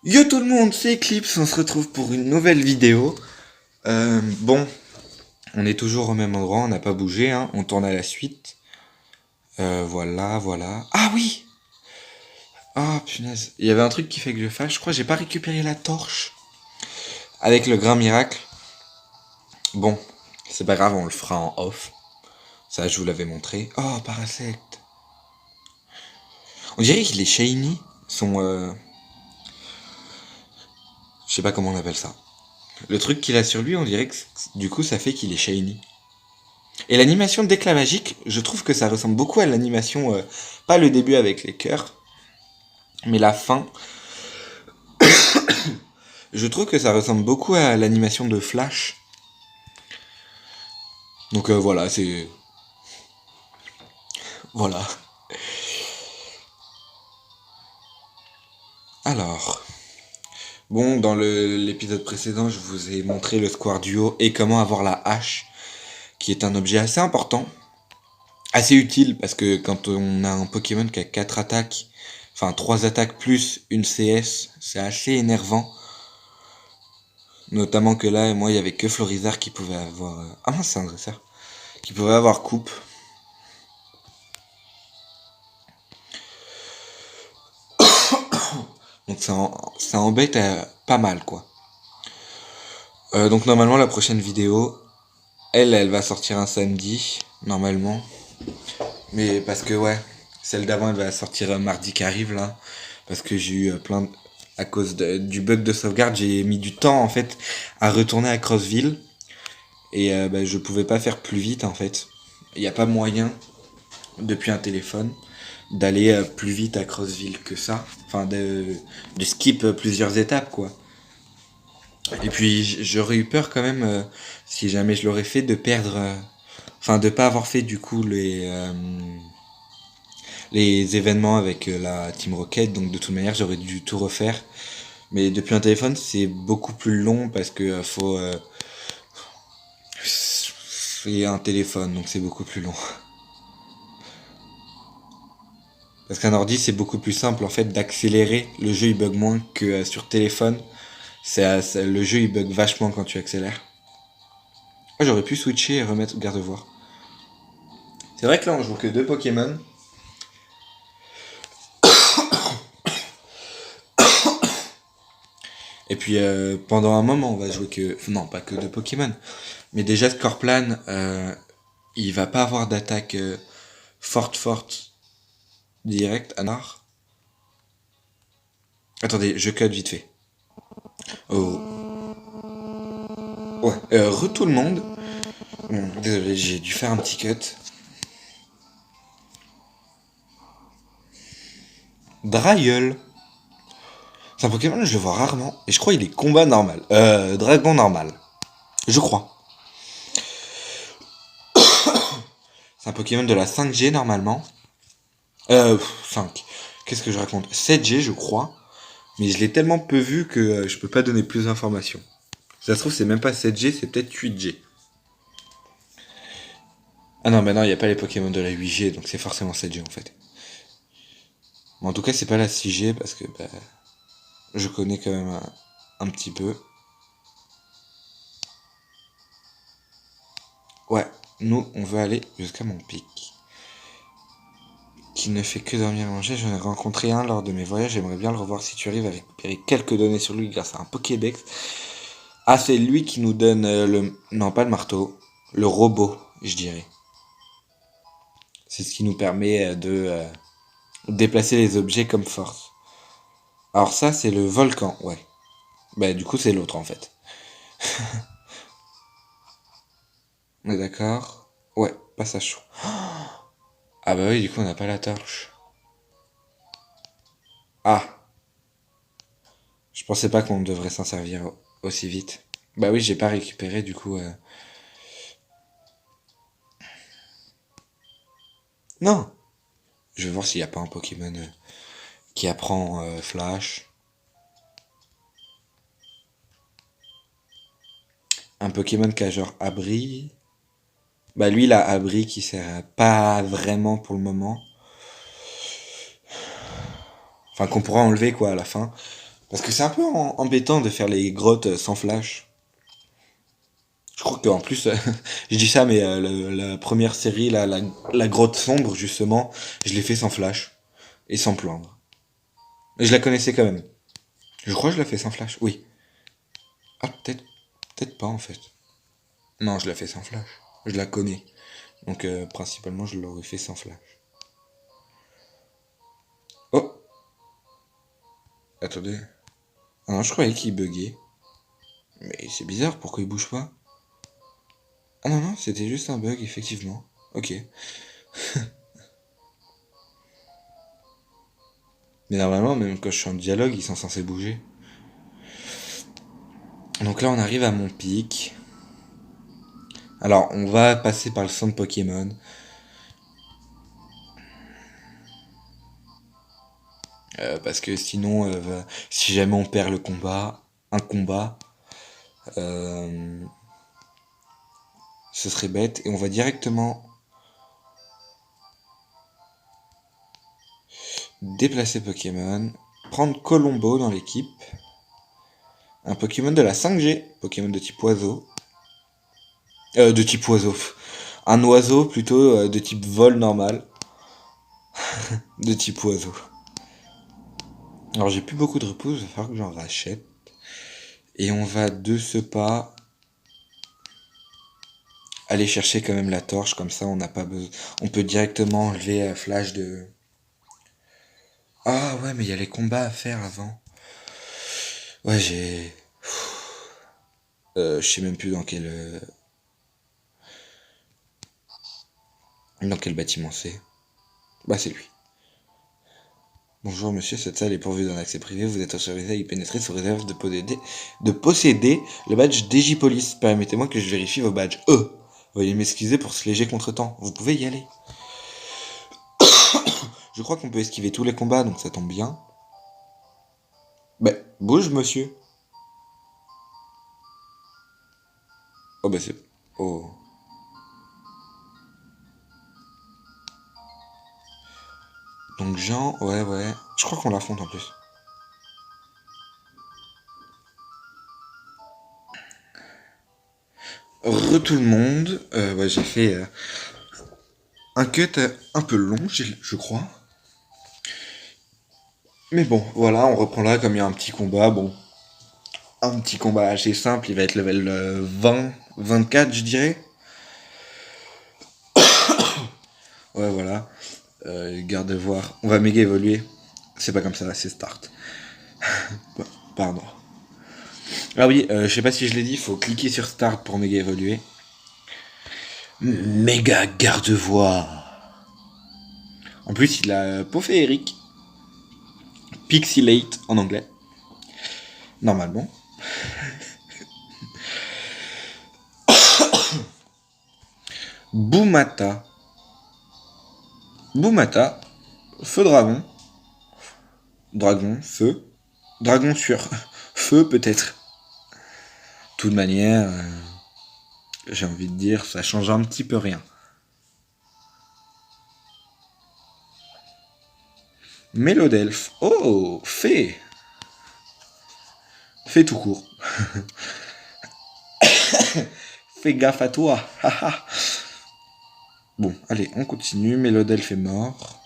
Yo tout le monde, c'est Eclipse, on se retrouve pour une nouvelle vidéo. Bon, on est toujours au même endroit, on n'a pas bougé, hein, on tourne à la suite. Voilà. Ah oui. Ah punaise, il y avait un truc qui fait que je fâche, je crois que j'ai pas récupéré la torche. Avec le grain miracle. Bon, c'est pas grave, on le fera en off. Ça, je vous l'avais montré. Oh, Parasect. On dirait que les shiny sont... je sais pas comment on appelle ça. Le truc qu'il a sur lui, on dirait que du coup ça fait qu'il est shiny. Et l'animation d'éclat magique, je trouve que ça ressemble beaucoup à l'animation, pas le début avec les cœurs, mais la fin. Je trouve que ça ressemble beaucoup à l'animation de Flash. Donc voilà, c'est... Voilà. Alors, bon, dans l'épisode précédent, je vous ai montré le Square Duo et comment avoir la hache, qui est un objet assez important, assez utile, parce que quand on a un Pokémon qui a 4 attaques, enfin 3 attaques plus une CS, c'est assez énervant. Notamment que là, moi, il y avait que Florizard qui pouvait avoir... Ah mince, c'est un dresseur. Qui pouvait avoir coupe. Donc ça embête pas mal, quoi. Donc normalement, la prochaine vidéo, elle va sortir un samedi, normalement. Mais parce que, ouais, celle d'avant, elle va sortir mardi qui arrive, là. Parce que j'ai eu plein de... À cause du bug de sauvegarde, j'ai mis du temps, en fait, à retourner à Crossville. Et bah, je pouvais pas faire plus vite, en fait. Il n'y a pas moyen, depuis un téléphone, d'aller plus vite à Crossville que ça. Enfin, de skip plusieurs étapes, quoi. Et puis, j'aurais eu peur quand même, si jamais je l'aurais fait, de perdre... Enfin, de pas avoir fait, du coup, les événements avec la Team Rocket. Donc, de toute manière, j'aurais dû tout refaire. Mais depuis un téléphone, c'est beaucoup plus long parce que faut... c'est un téléphone, donc c'est beaucoup plus long. Parce qu'un ordi, c'est beaucoup plus simple, en fait, d'accélérer. Le jeu, il bug moins que sur téléphone. Le jeu il bug vachement quand tu accélères. Ah, j'aurais pu switcher et remettre garde-voir. C'est vrai que là on joue que deux Pokémon. Et puis pendant un moment on va jouer que... Non, pas que deux Pokémon. Mais déjà Scorplan, il va pas avoir d'attaque forte direct à Nar. Attendez, je cut vite fait. Oh. Ouais, tout le monde. Bon, désolé, j'ai dû faire un petit cut. Drayeul. C'est un Pokémon, je le vois rarement. Et je crois qu'il est combat normal. Dragon normal. Je crois. C'est un Pokémon de la 5G normalement. 5. Qu'est-ce que je raconte? 7G je crois. Mais je l'ai tellement peu vu que je peux pas donner plus d'informations. Ça se trouve c'est même pas 7G, c'est peut-être 8G. Ah non, mais non, il n'y a pas les Pokémon de la 8G, donc c'est forcément 7G en fait. Mais en tout cas, c'est pas la 6G parce que bah, je connais quand même un petit peu. Ouais, nous, on veut aller jusqu'à mon pic. Qui ne fait que dormir et manger. J'en ai rencontré un lors de mes voyages. J'aimerais bien le revoir si tu arrives à récupérer quelques données sur lui grâce à un Pokédex. Ah, c'est lui qui nous donne le... Non, pas le marteau. Le robot, je dirais. C'est ce qui nous permet de déplacer les objets comme force. Alors ça, c'est le volcan, ouais. Bah du coup, c'est l'autre en fait. On est d'accord? Ouais, passage chaud. Ah bah oui, du coup, on n'a pas la torche. Ah, je pensais pas qu'on devrait s'en servir aussi vite. Bah oui, j'ai pas récupéré du coup. Non! Je vais voir s'il n'y a pas un Pokémon qui apprend Flash. Un Pokémon qui a genre abri. Bah lui, il a abri qui sert pas vraiment pour le moment. Enfin, qu'on pourra enlever quoi à la fin. Parce que c'est un peu embêtant de faire les grottes sans flash. Je crois qu'en plus, je dis ça, mais la première série, la grotte sombre, justement, je l'ai fait sans flash. Et sans plaindre. Et je la connaissais quand même. Je crois que je l'ai fait sans flash, oui. Ah, peut-être pas en fait. Non, je l'ai fait sans flash. Je la connais. Donc, principalement, je l'aurais fait sans flash. Oh, attendez. Ah non, je croyais qu'il buguait. Mais c'est bizarre, pourquoi il bouge pas? Ah non, non, c'était juste un bug, effectivement. Ok. Mais normalement, même quand je suis en dialogue, ils sont censés bouger. Donc là, on arrive à mon pic. Alors, on va passer par le centre Pokémon. Parce que sinon, si jamais on perd le combat, un combat, euh, ce serait bête. Et on va directement déplacer Pokémon, prendre Colombo dans l'équipe. Un Pokémon de la 5G, Pokémon de type oiseau. De type oiseau. Un oiseau plutôt de type vol normal. De type oiseau. Alors j'ai plus beaucoup de repos, il va falloir que j'en rachète. Et on va de ce pas aller chercher quand même la torche, comme ça on n'a pas besoin. On peut directement enlever Flash de. Ah ouais, mais il y a les combats à faire avant. Ouais, j'ai. Je sais même plus dans quel bâtiment c'est. Bah c'est lui. Bonjour monsieur, cette salle est pourvue d'un accès privé, vous êtes autorisé à y pénétrer sous réserve de posséder le badge Digipolice. Permettez-moi que je vérifie vos badges. Veuillez m'excuser pour ce léger contretemps. Vous pouvez y aller. Je crois qu'on peut esquiver tous les combats, donc ça tombe bien. Bah, bouge monsieur. Oh bah c'est... Oh. Donc Jean, ouais, ouais. Je crois qu'on l'affronte en plus. Tout le monde. Ouais, j'ai fait un cut un peu long, je crois. Mais bon, voilà, on reprend là comme il y a un petit combat. Bon, un petit combat assez simple, il va être level 20, 24 je dirais. Ouais, voilà. Garde voir. On va méga évoluer. C'est pas comme ça, c'est start. Pardon. Ah oui, je sais pas si je l'ai dit, faut cliquer sur start pour méga évoluer. Méga garde-voix. En plus, il a peau féerique. Pixelate en anglais. Normalement. Boumata. Boumata. Feu dragon. Dragon, feu. Dragon sur feu peut-être. De toute manière, j'ai envie de dire, ça change un petit peu rien. Mélodelphe. Oh, fée. Fée tout court. Fais gaffe à toi. Bon, allez, on continue. Mélodelphe est mort.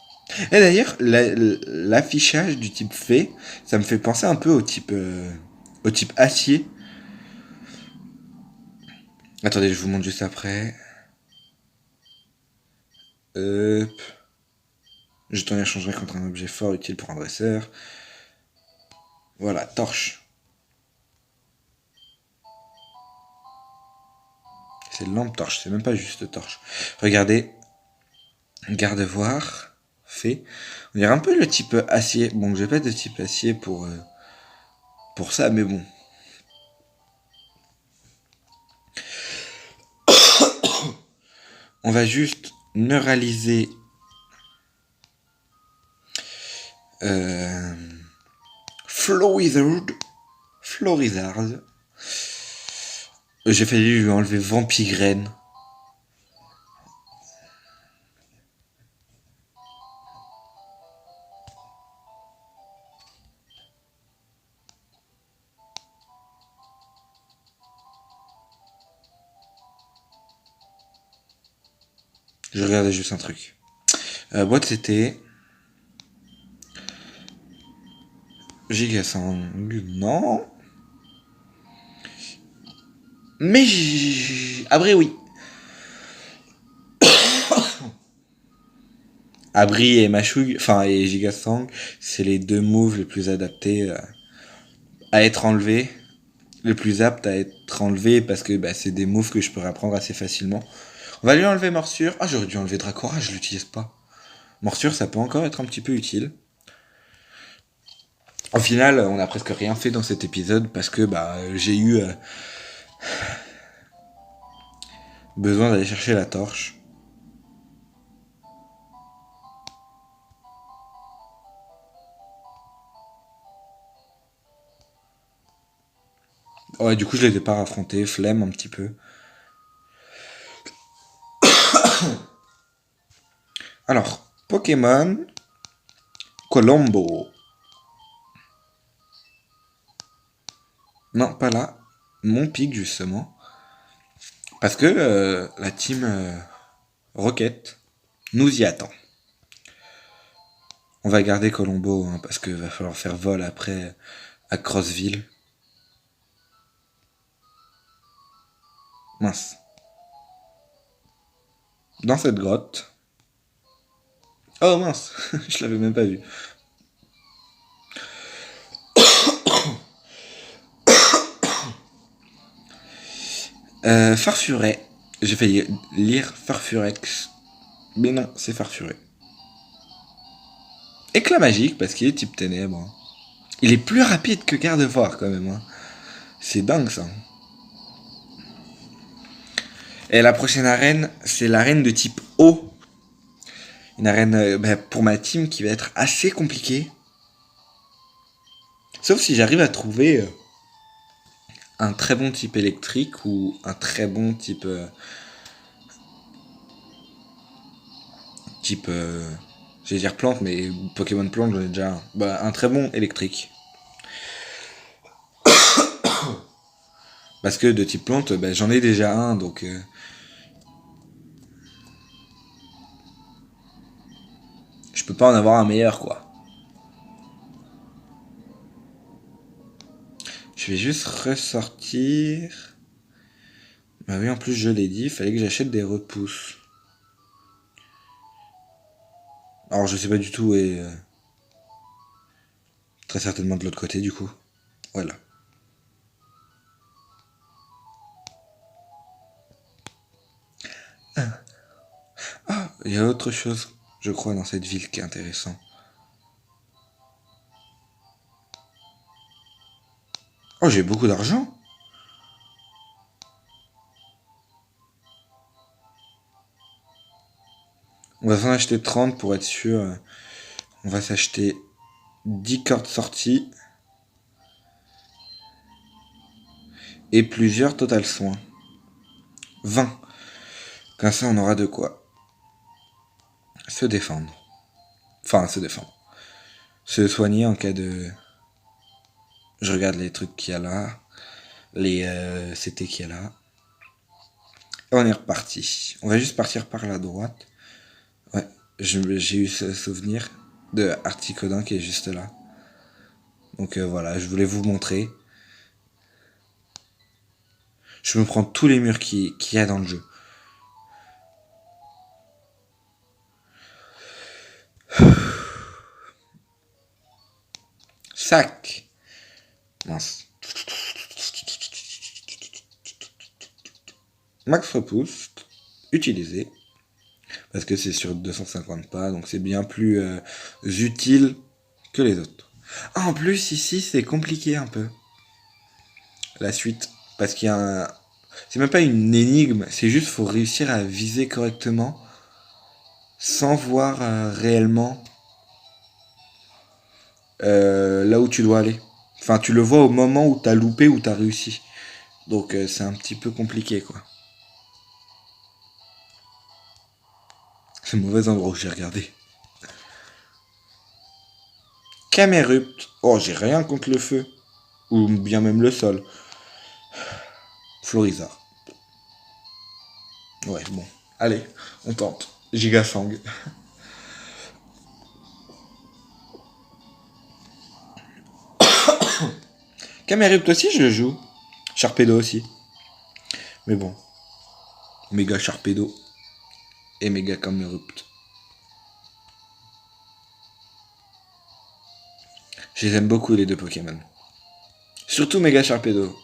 Et d'ailleurs, l'affichage du type fée, ça me fait penser un peu au type acier. Attendez, je vous montre juste après. Hop. Jeton échangé contre un objet fort utile pour un dresseur. Voilà, torche. C'est lampe torche, c'est même pas juste torche. Regardez. Garde voir. Fait. On dirait un peu le type acier. Bon, j'ai pas de type acier pour ça, mais bon. On va juste neuraliser euh, Flowizard. Florizard. J'ai failli lui enlever Vampigraine. Je regardais juste un truc. Boîte c'était... Gigasang... Non. Mais... Abri, oui. Abri et Mashug, enfin et Gigasang, c'est les deux moves les plus adaptés à être enlevés. Le plus apte à être enlevé parce que bah, c'est des moves que je peux réapprendre assez facilement. On va lui enlever Morsure. Ah, j'aurais dû enlever Dracora, je l'utilise pas. Morsure, ça peut encore être un petit peu utile. Au final, on a presque rien fait dans cet épisode parce que bah, j'ai eu besoin d'aller chercher la torche. Ouais, du coup, je les ai pas affrontés, flemme un petit peu. Alors, Pokémon Colombo. Non, pas là. Mon pic, justement. Parce que la team Rocket nous y attend. On va garder Colombo, hein, parce qu'il va falloir faire vol après à Crossville. Mince. Dans cette grotte. Oh mince, je l'avais même pas vu. Farfuret. J'ai failli lire Farfurex. Mais non, c'est Farfuret. Éclat magique, parce qu'il est type ténèbres. Il est plus rapide que Gardevoir quand même. Hein. C'est dingue ça. Et la prochaine arène, c'est l'arène de type eau. Une arène pour ma team qui va être assez compliquée. Sauf si j'arrive à trouver un très bon type électrique ou un très bon type... je vais dire plante, mais Pokémon plante, j'en ai déjà un. Bah, un très bon électrique. Parce que de type plante, bah, j'en ai déjà un, donc... je peux pas en avoir un meilleur, quoi. Je vais juste ressortir... Bah oui, en plus, je l'ai dit, il fallait que j'achète des repousses. Alors, je sais pas du tout où est... très certainement de l'autre côté, du coup. Voilà. Ah, il y a autre chose, je crois, dans cette ville qui est intéressant. Oh, j'ai beaucoup d'argent. On va s'en acheter 30 pour être sûr. On va s'acheter 10 cartes sorties. Et plusieurs total soins. 20. Comme ça, on aura de quoi se défendre. Enfin, se défendre. Se soigner en cas de... Je regarde les trucs qu'il y a là. Les CT qu'il y a là. Et on est reparti. On va juste partir par la droite. Ouais, j'ai eu ce souvenir de Articodin qui est juste là. Donc voilà, je voulais vous montrer. Je me prends tous les murs qu'il y a dans le jeu. Sac. Mince. Max repousse. Utilisé. Parce que c'est sur 250 pas, donc c'est bien plus utile que les autres. Ah, en plus, ici, c'est compliqué un peu. La suite. Parce qu'il y a un... C'est même pas une énigme, c'est juste faut réussir à viser correctement sans voir réellement là où tu dois aller. Enfin, tu le vois au moment où t'as loupé ou t'as réussi. Donc c'est un petit peu compliqué, quoi. C'est le mauvais endroit où j'ai regardé. Camerupt. Oh, j'ai rien contre le feu. Ou bien même le sol. Florizard. Ouais, bon. Allez, on tente. Gigasang. Camerupt aussi, je le joue. Sharpedo aussi. Mais bon. Méga Sharpedo. Et méga Camerupt. Je les aime beaucoup, les deux Pokémon. Surtout méga Sharpedo.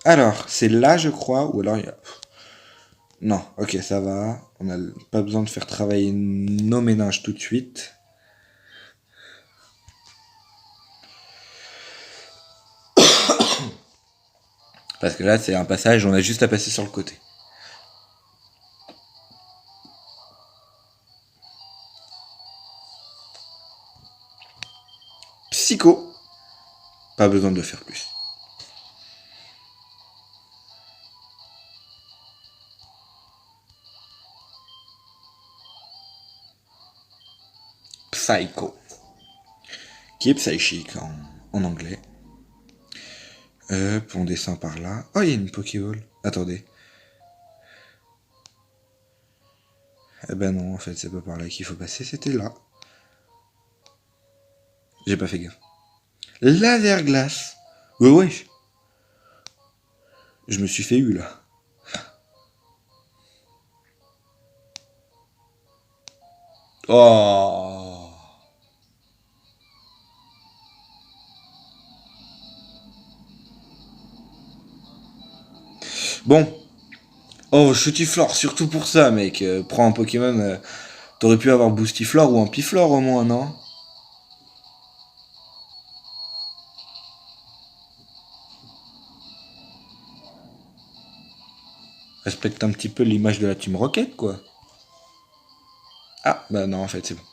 Alors, c'est là, je crois, ou alors il y a... Non, ok, ça va. On n'a pas besoin de faire travailler nos méninges tout de suite. Parce que là, c'est un passage, on a juste à passer sur le côté. Psycho. Pas besoin de faire plus. Psycho. Qui est psychique en anglais. On descend par là. Oh, il y a une Pokéball. Attendez. Eh ben non, en fait, c'est pas par là qu'il faut passer, c'était là. J'ai pas fait gaffe. La verglace. Ouais, ouais. Je me suis fait eu, là. Oh. Bon. Oh, Chutiflore, surtout pour ça, mec. Prends un Pokémon. T'aurais pu avoir Boostiflore ou un Piflore au moins, non? Respecte un petit peu l'image de la Team Rocket, quoi. Ah, bah non, en fait, c'est bon.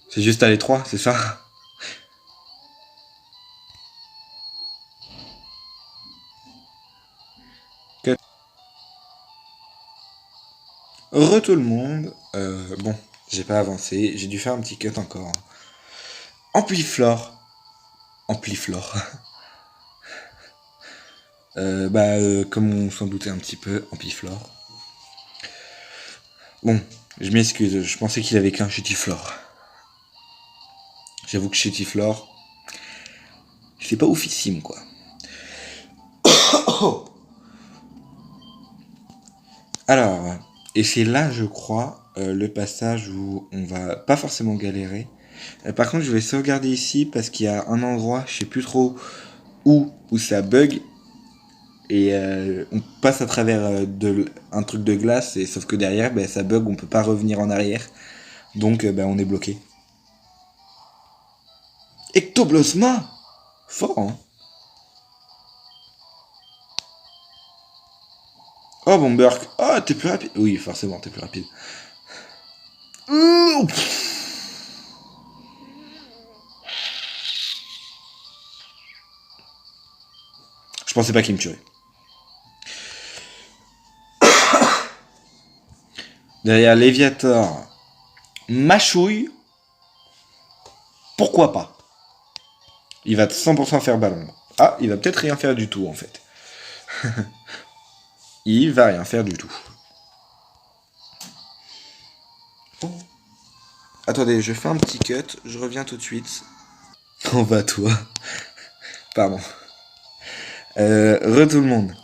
C'est juste à l'étroit, c'est ça? Que- Re tout le monde. Bon, j'ai pas avancé. J'ai dû faire un petit cut encore. Ampliflore. Ampliflore. Comme on s'en doutait un petit peu, Ampliflore. Bon, je m'excuse, je pensais qu'il avait qu'un Chutiflore. J'avoue que Chutiflore, c'est pas oufissime, quoi. Alors, et c'est là, je crois, le passage où on va pas forcément galérer. Par contre, je vais sauvegarder ici parce qu'il y a un endroit, je sais plus trop où ça bug. Et on passe à travers un truc de glace, et sauf que derrière, ben, ça bug, on peut pas revenir en arrière. Donc, ben, on est bloqué. Ectoplasma. Fort, hein. Oh, bon, Burk. Oh, t'es plus rapide. Oui, forcément, t'es plus rapide. Ouh. Je pensais pas qu'il me tuerait. Derrière Léviator, Machouille, pourquoi pas? Il va 100% faire ballon. Ah, il va peut-être rien faire du tout, en fait. Il va rien faire du tout. Oh. Attendez, je fais un petit cut, je reviens tout de suite. On va toi. Pardon. Re tout le monde.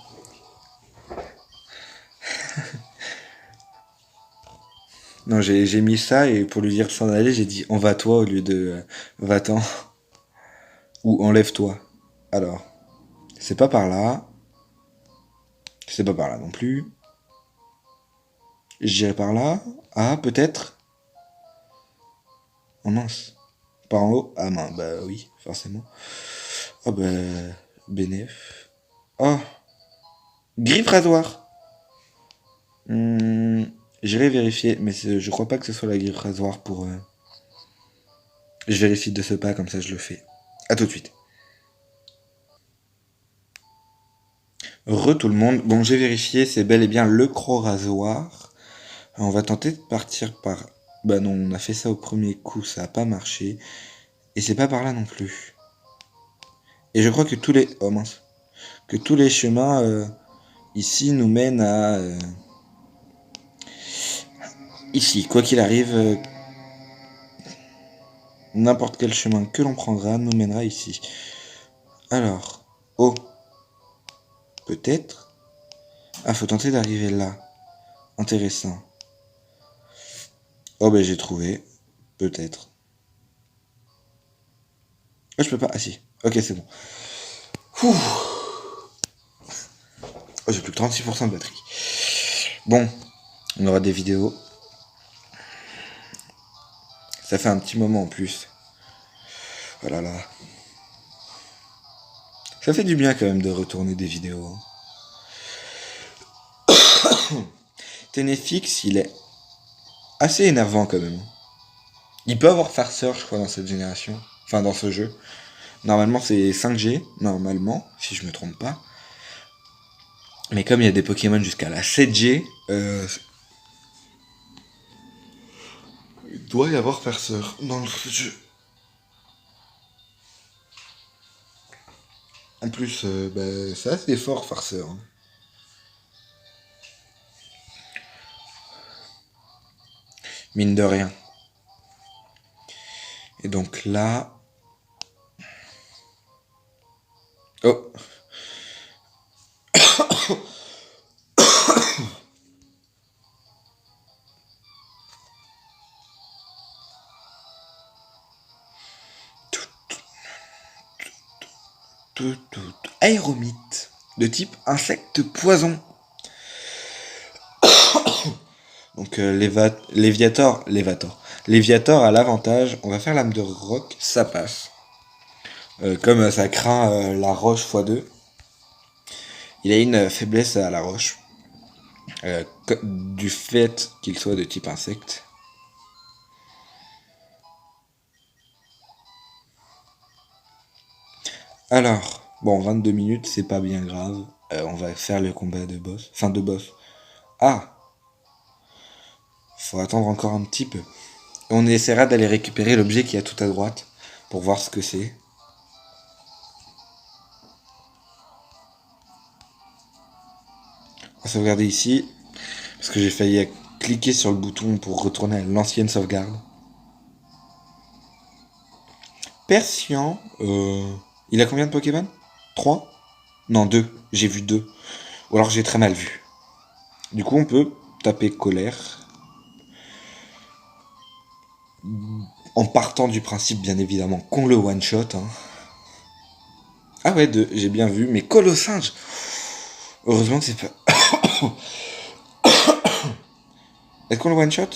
Non, j'ai mis ça et pour lui dire de s'en aller, j'ai dit on va toi au lieu de va-t'en ou enlève-toi. Alors, c'est pas par là. C'est pas par là non plus. J'irai par là. Ah, peut-être. Oh mince. Par en haut. Ah mince, bah oui, forcément. Oh bah, bénéf. Oh, griffe rasoir. Hmm, j'irai vérifier, mais je crois pas que ce soit la griffe rasoir pour... Je vérifie de ce pas, comme ça je le fais. À tout de suite. Re tout le monde. Bon, j'ai vérifié, c'est bel et bien le croc rasoir. On va tenter de partir par... Bah non, on a fait ça au premier coup, ça a pas marché. Et c'est pas par là non plus. Et je crois que tous les... Oh mince. Que tous les chemins ici nous mènent à... ici, quoi qu'il arrive, n'importe quel chemin que l'on prendra nous mènera ici. Alors, oh, peut-être. Ah, faut tenter d'arriver là. Intéressant. Oh, ben j'ai trouvé. Peut-être. Ah, je peux pas. Ah si. Ok, c'est bon. Ouh. Oh, j'ai plus que 36% de batterie. Bon, on aura des vidéos. Ça fait un petit moment en plus. Oh là là. Ça fait du bien quand même de retourner des vidéos. Ténéfix, il est assez énervant quand même. Il peut avoir farceur, je crois, dans cette génération. Enfin, dans ce jeu. Normalement, c'est 5G. Normalement, si je me trompe pas. Mais comme il y a des Pokémon jusqu'à la 7G, il doit y avoir farceur dans le jeu. En plus, c'est assez fort, farceur. Mine de rien. Et donc là... Oh. Aéromite. De type insecte poison. Donc Léviator a l'avantage, on va faire lame de roc, ça passe. Comme ça craint la roche x2, il a une faiblesse à la roche. Du fait qu'il soit de type insecte. Alors, bon, 22 minutes, c'est pas bien grave. On va faire le combat de boss. Enfin, de boss. Ah! Faut attendre encore un petit peu. On essaiera d'aller récupérer l'objet qui est tout à droite pour voir ce que c'est. On va sauvegarder ici. Parce que j'ai failli cliquer sur le bouton pour retourner à l'ancienne sauvegarde. Persian. Il a combien de Pokémon? 3? Non, 2. J'ai vu 2. Ou alors j'ai très mal vu. Du coup, on peut taper colère. En partant du principe, bien évidemment, qu'on le one-shot. Hein. Ah ouais, 2, j'ai bien vu. Mais Colossinge. Heureusement que c'est pas... Est-ce qu'on le one-shot?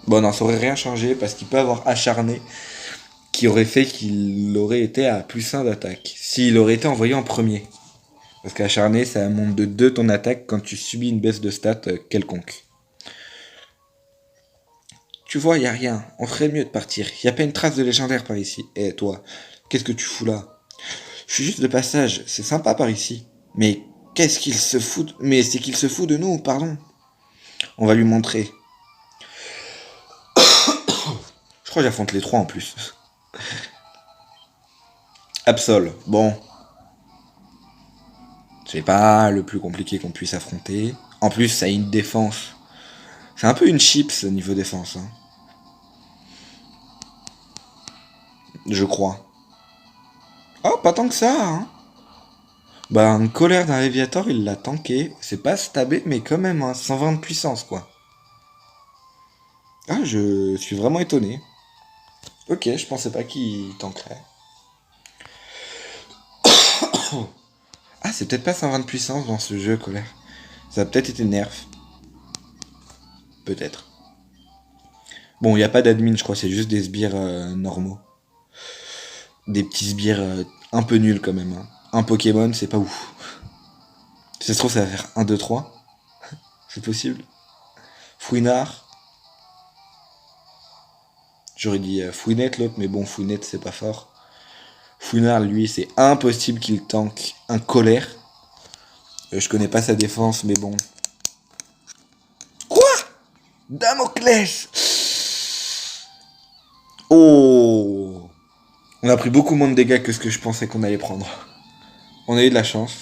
Bon, non, ça aurait rien changé parce qu'il peut avoir acharné qui aurait fait qu'il aurait été à +1 d'attaque. S'il aurait été envoyé en premier. Parce qu'acharné, ça monte de 2 ton attaque quand tu subis une baisse de stats quelconque. Tu vois, y a rien. On ferait mieux de partir. Y a pas une trace de légendaire par ici. Eh, toi, qu'est-ce que tu fous là? Je suis juste de passage. C'est sympa par ici. Mais qu'est-ce qu'il se fout? Mais c'est qu'il se fout de nous, pardon. On va lui montrer. Je crois que j'affronte les 3 en plus. Absol. Bon. C'est pas le plus compliqué qu'on puisse affronter. En plus, ça a une défense. C'est un peu une chips niveau défense. Hein. Je crois. Oh, pas tant que ça, hein. Bah, un colère d'un Léviator, il l'a tanké. C'est pas stabé, mais quand même, hein, 120 de puissance, quoi. Ah, je suis vraiment étonné. Ok, je pensais pas qu'il tankerait. Ah, c'est peut-être pas 120 de puissance dans ce jeu, colère. Ça a peut-être été nerf. Peut-être. Bon, il n'y a pas d'admin, je crois, c'est juste des sbires normaux. Des petits sbires un peu nuls quand même. Hein. Un Pokémon, c'est pas ouf. Si ça se trouve, ça va faire 1, 2, 3. C'est possible. Fouinard. J'aurais dit Fouinette l'autre, mais bon, Fouinette c'est pas fort. Fouinard, lui, c'est impossible qu'il tank un colère. Je connais pas sa défense, mais bon. Quoi? Damoclès. Oh. On a pris beaucoup moins de dégâts que ce que je pensais qu'on allait prendre. On a eu de la chance.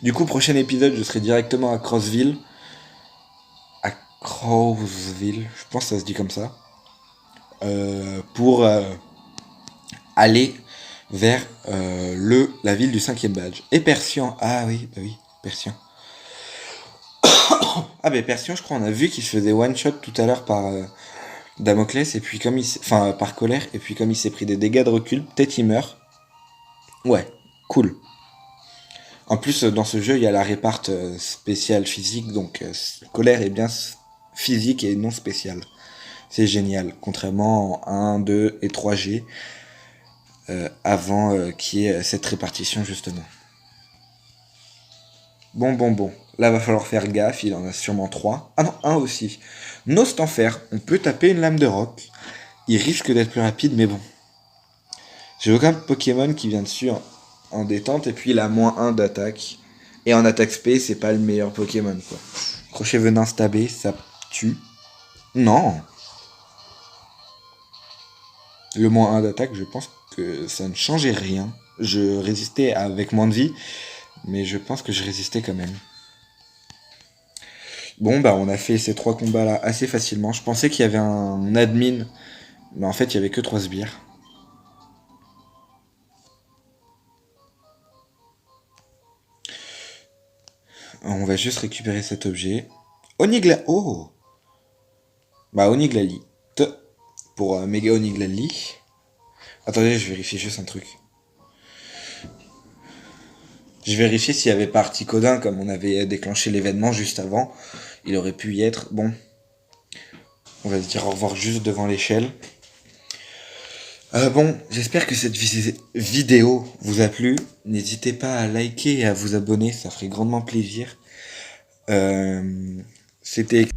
Du coup, prochain épisode, je serai directement à Crossville. À Crowsville, je pense que ça se dit comme ça. Pour aller vers la ville du 5e badge. Et Persian. Ah oui, bah oui, Persian. Ah bah Persian, je crois, on a vu qu'il se faisait one shot tout à l'heure par Damoclès, et puis comme par Colère, et puis comme il s'est pris des dégâts de recul, peut-être il meurt. Ouais, cool. En plus, dans ce jeu, il y a la réparte spéciale physique, donc Colère est bien physique et non spéciale. C'est génial, contrairement en 1, 2 et 3G, avant qu'il y ait cette répartition justement. Bon. Là, va falloir faire gaffe, il en a sûrement 3. Ah non, 1 aussi. Nost en fer, on peut taper une lame de roc. Il risque d'être plus rapide, mais bon. J'ai aucun Pokémon qui vient dessus en détente, et puis il a moins 1 d'attaque. Et en attaque spé, c'est pas le meilleur Pokémon, quoi. Crochet venin stabé, ça tue. Non. Le moins 1 d'attaque, je pense que ça ne changeait rien. Je résistais avec moins de vie, mais je pense que je résistais quand même. Bon, bah on a fait ces 3 combats là assez facilement. Je pensais qu'il y avait un admin, mais en fait il y avait que 3 sbires. On va juste récupérer cet objet. Oh, bah Oniglalite. Pour méga Oniglali. Attendez, je vérifie juste un truc. Je vérifiais s'il y avait pas Articodin, comme on avait déclenché l'événement juste avant. Il aurait pu y être. Bon. On va se dire au revoir juste devant l'échelle. Bon, j'espère que cette vidéo vous a plu. N'hésitez pas à liker et à vous abonner, ça ferait grandement plaisir. C'était...